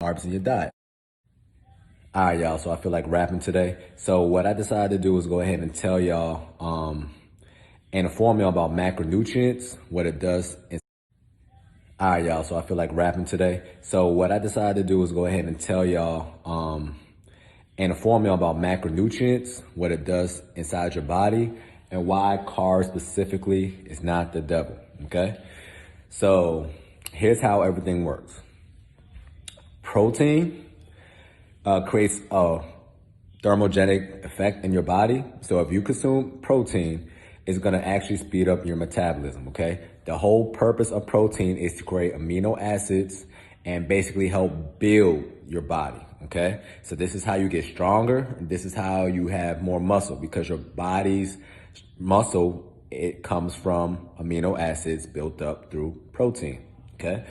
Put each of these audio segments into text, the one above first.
carbs in your diet. All right, y'all, so I feel like rapping today. So what I decided to do is go ahead and tell y'all and inform y'all about macronutrients, what it does. All right, y'all, so I feel like rapping today. So what I decided to do is go ahead and tell y'all and inform y'all about macronutrients, what it does inside your body, and why carbs specifically is not the devil, okay? So here's how everything works. Protein creates a thermogenic effect in your body. So if you consume protein, it's gonna actually speed up your metabolism, okay? The whole purpose of protein is to create amino acids and basically help build your body, okay? So this is how you get stronger, and this is how you have more muscle, because your body's muscle, it comes from amino acids built up through protein, okay?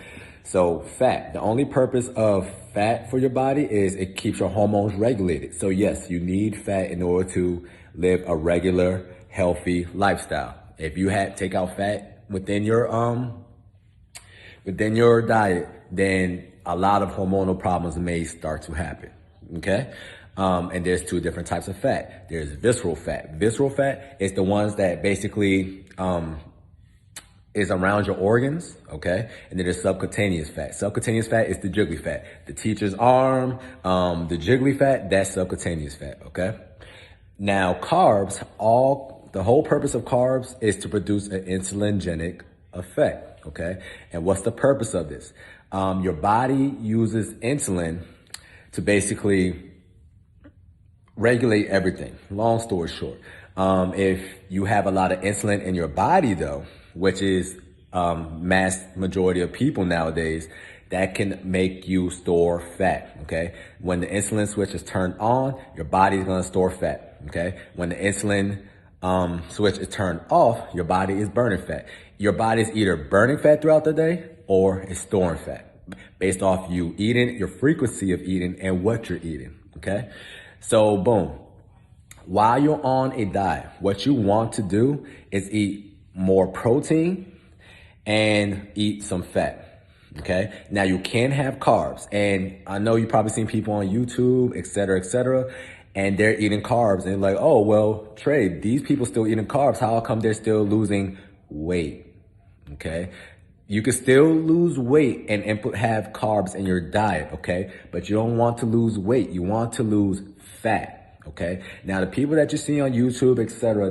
So fat, the only purpose of fat for your body is it keeps your hormones regulated. So yes, you need fat in order to live a regular, healthy lifestyle. If you take out fat within your diet, then a lot of hormonal problems may start to happen, okay? And there's two different types of fat. There's visceral fat. Visceral fat is the ones that basically is around your organs, okay? And then there's subcutaneous fat. Subcutaneous fat is the jiggly fat. The teacher's arm, the jiggly fat, that's subcutaneous fat, okay? Now, carbs, the whole purpose of carbs is to produce an insulin-genic effect, okay? And what's the purpose of this? Your body uses insulin to basically regulate everything. Long story short, if you have a lot of insulin in your body though, which is mass majority of people nowadays, that can make you store fat, okay? When the insulin switch is turned on, your body's gonna store fat, okay? When the insulin switch is turned off, your body is burning fat. Your body's either burning fat throughout the day or it's storing fat based off you eating, your frequency of eating, and what you're eating, okay? So boom, while you're on a diet, what you want to do is eat more protein and eat some fat, okay? Now you can have carbs, and I know you've probably seen people on YouTube, et cetera, and they're eating carbs and like, oh, well, Trey, these people still eating carbs. How come they're still losing weight, okay? You can still lose weight and have carbs in your diet, okay? But you don't want to lose weight. You want to lose fat. Okay. Now the people that you see on YouTube, etc.,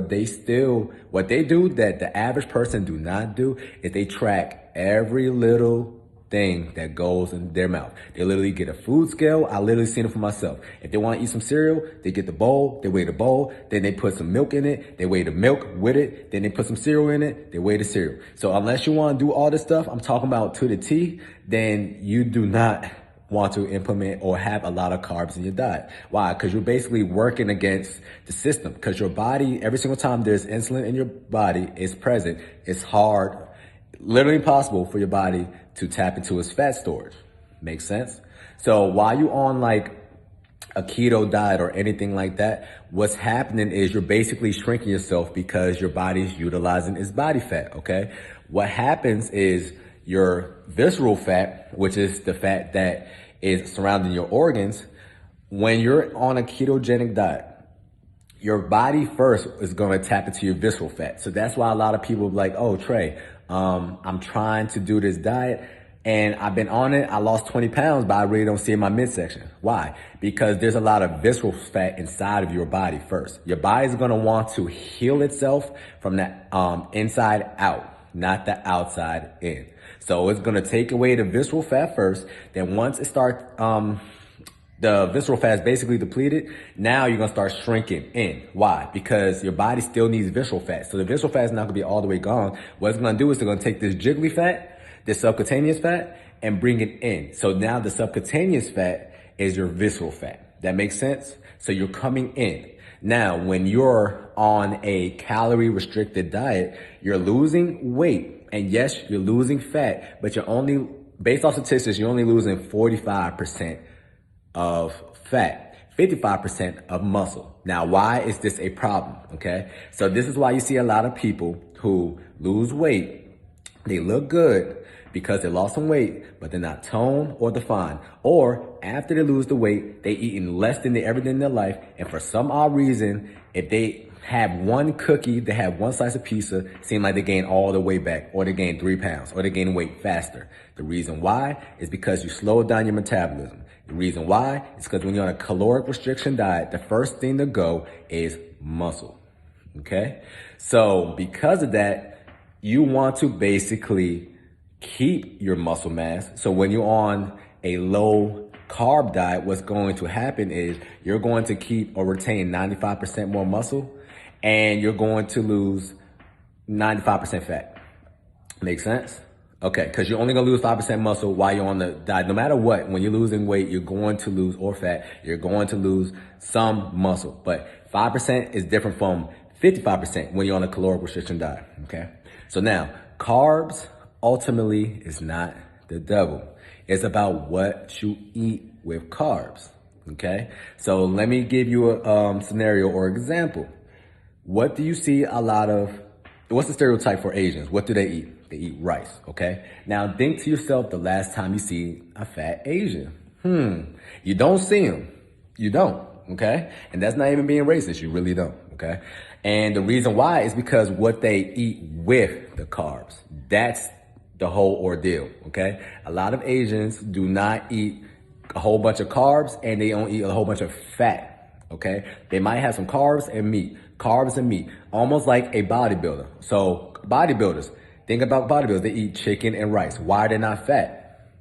what they do that the average person do not do is they track every little thing that goes in their mouth. They literally get a food scale. I literally seen it for myself. If they want to eat some cereal, they get the bowl, they weigh the bowl, then they put some milk in it, they weigh the milk with it, then they put some cereal in it, they weigh the cereal. So unless you want to do all this stuff I'm talking about to the T, then you do not want to implement or have a lot of carbs in your diet. Why? Because you're basically working against the system, because your body, every single time there's insulin in your body is present, it's hard, literally impossible for your body to tap into its fat storage. Makes sense? So while you're on like a keto diet or anything like that, what's happening is you're basically shrinking yourself because your body's utilizing its body fat, okay? What happens is your visceral fat, which is the fat that is surrounding your organs, when you're on a ketogenic diet, your body first is going to tap into your visceral fat. So that's why a lot of people are like, oh, Trey, I'm trying to do this diet and I've been on it. I lost 20 pounds, but I really don't see it in my midsection. Why? Because there's a lot of visceral fat inside of your body first. Your body's going to want to heal itself from that inside out, not the outside in. So it's going to take away the visceral fat first. Then once it starts, the visceral fat is basically depleted. Now you're going to start shrinking in. Why? Because your body still needs visceral fat. So the visceral fat is not going to be all the way gone. What it's going to do is they're going to take this jiggly fat, this subcutaneous fat, and bring it in. So now the subcutaneous fat is your visceral fat. That makes sense? So you're coming in. Now, when you're on a calorie restricted diet, you're losing weight. And yes, you're losing fat, but you're only, based off statistics, you're only losing 45% of fat, 55% of muscle. Now, why is this a problem? Okay. So this is why you see a lot of people who lose weight. They look good Because they lost some weight, but they're not toned or defined. Or after they lose the weight, they eating less than they ever did in their life. And for some odd reason, if they have one cookie, they have one slice of pizza, seem like they gain all the weight back, or they gain 3 pounds, or they gain weight faster. The reason why is because you slow down your metabolism. The reason why is because when you're on a caloric restriction diet, the first thing to go is muscle. Okay? So because of that, you want to basically keep your muscle mass. So when you're on a low carb diet, what's going to happen is you're going to keep or retain 95% more muscle, and you're going to lose 95% fat. Make sense? Okay, because you're only going to lose 5% muscle while you're on the diet. No matter what, when you're losing weight, you're going to lose, or fat, you're going to lose some muscle. But 5% is different from 55% when you're on a caloric restriction diet, okay? So now, carbs ultimately is not the devil. It's about what you eat with carbs, okay? So let me give you a scenario or example. What do you see a lot of, what's the stereotype for Asians? What do they eat? They eat rice, okay? Now think to yourself the last time you see a fat Asian. You don't see them. You don't, okay? And that's not even being racist. You really don't, okay? And the reason why is because what they eat with the carbs. That's the whole ordeal, okay? A lot of Asians do not eat a whole bunch of carbs, and they don't eat a whole bunch of fat, okay? They might have some carbs and meat, almost like a bodybuilder. So bodybuilders, think about bodybuilders, they eat chicken and rice. Why are they not fat?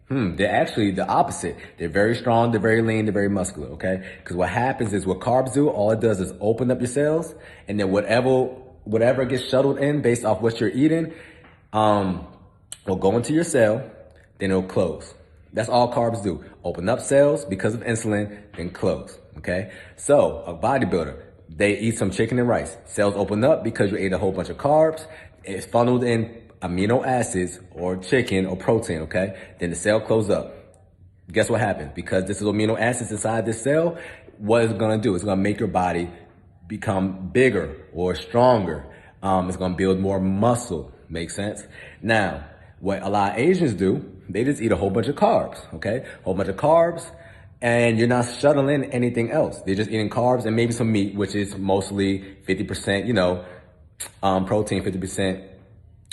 They're actually the opposite. They're very strong, they're very lean, they're very muscular, okay? Because what happens is what carbs do, all it does is open up your cells, and then whatever gets shuttled in based off what you're eating, will go into your cell, then it'll close. That's all carbs do. Open up cells because of insulin, then close, okay? So a bodybuilder, they eat some chicken and rice. Cells open up because you ate a whole bunch of carbs. It's funneled in amino acids or chicken or protein, okay? Then the cell closes up. Guess what happens? Because this is amino acids inside this cell, what it's gonna do? It's gonna make your body become bigger or stronger. It's gonna build more muscle. Make sense? Now, what a lot of Asians do, they just eat a whole bunch of carbs, okay? Whole bunch of carbs, and you're not shuttling anything else. They're just eating carbs and maybe some meat, which is mostly 50%, protein, 50%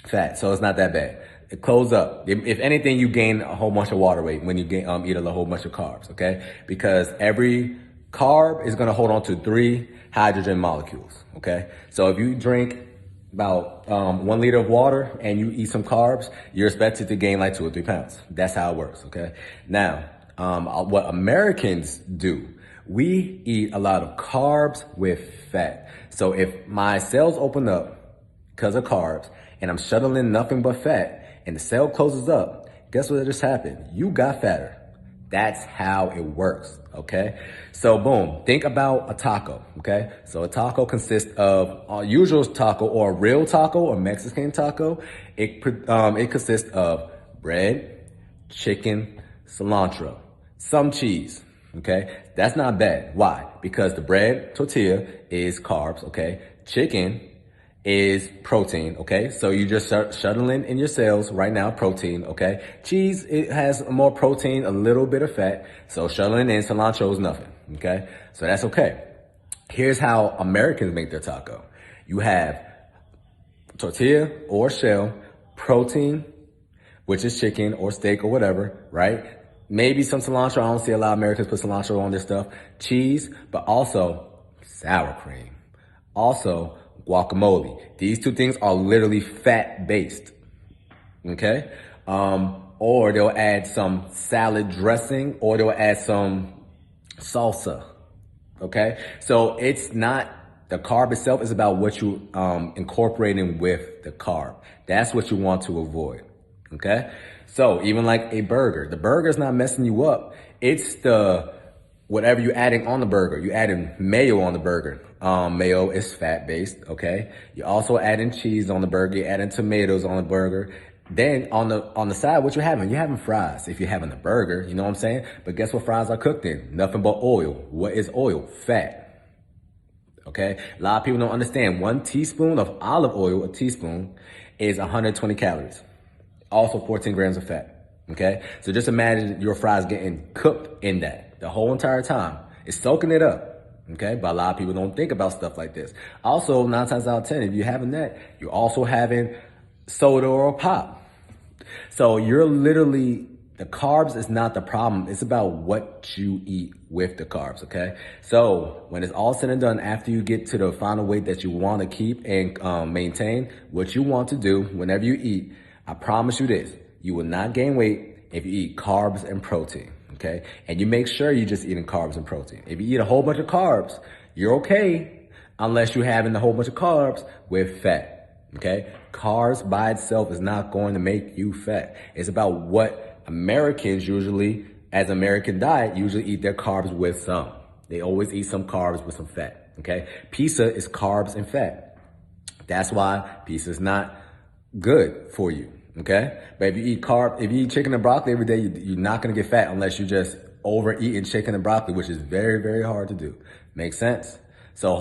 fat. So it's not that bad. It closes up. If anything, you gain a whole bunch of water weight when you eat a whole bunch of carbs, okay? Because every carb is gonna hold on to 3 hydrogen molecules, okay? So if you drink about 1 liter of water and you eat some carbs, you're expected to gain like 2 or 3 pounds. That's how it works, okay? Now, what Americans do, we eat a lot of carbs with fat. So if my cells open up because of carbs and I'm shuttling nothing but fat and the cell closes up, guess what just happened? You got fatter. That's how it works, okay? So boom, think about a taco, okay? So a taco consists of a usual taco or a real taco or Mexican taco. It consists of bread, chicken, cilantro, some cheese, okay? That's not bad. Why? Because the bread, tortilla, is carbs, okay? Chicken is protein, okay? So you just start shuttling in your cells right now, protein, okay? Cheese, it has more protein, a little bit of fat. So shuttling in cilantro is nothing, okay? So that's okay. Here's how Americans make their taco. You have tortilla or shell, protein, which is chicken or steak or whatever, right? Maybe some cilantro. I don't see a lot of Americans put cilantro on their stuff. Cheese, but also sour cream. Also, guacamole. These 2 things are literally fat-based, okay? Or they'll add some salad dressing, or they'll add some salsa, okay? So it's not, the carb itself is about what you incorporating with the carb. That's what you want to avoid, okay? So even like a burger, the burger's not messing you up. It's whatever you're adding on the burger. You're adding mayo on the burger. Mayo is fat-based, okay? You're also adding cheese on the burger. You're adding tomatoes on the burger. Then on the side, what you're having? You're having fries. If you're having a burger, you know what I'm saying? But guess what fries are cooked in? Nothing but oil. What is oil? Fat, okay? A lot of people don't understand. 1 teaspoon of olive oil, a teaspoon, is 120 calories. also 14 grams of fat, okay? So just imagine your fries getting cooked in that the whole entire time. It's soaking it up, okay? But a lot of people don't think about stuff like this. Also, 9 times out of 10, if you're having that, you're also having soda or pop. So you're literally, the carbs is not the problem. It's about what you eat with the carbs, okay? So when it's all said and done, after you get to the final weight that you want to keep and maintain, what you want to do whenever you eat, I promise you this, you will not gain weight if you eat carbs and protein, okay? And you make sure you're just eating carbs and protein. If you eat a whole bunch of carbs, you're okay unless you're having a whole bunch of carbs with fat, okay? Carbs by itself is not going to make you fat. It's about what Americans usually, as American diet, usually eat their carbs with some. They always eat some carbs with some fat, okay? Pizza is carbs and fat. That's why pizza is not good for you, okay? But if you eat chicken and broccoli every day, you're not gonna get fat unless you just overeating chicken and broccoli, which is very, very hard to do. Make sense?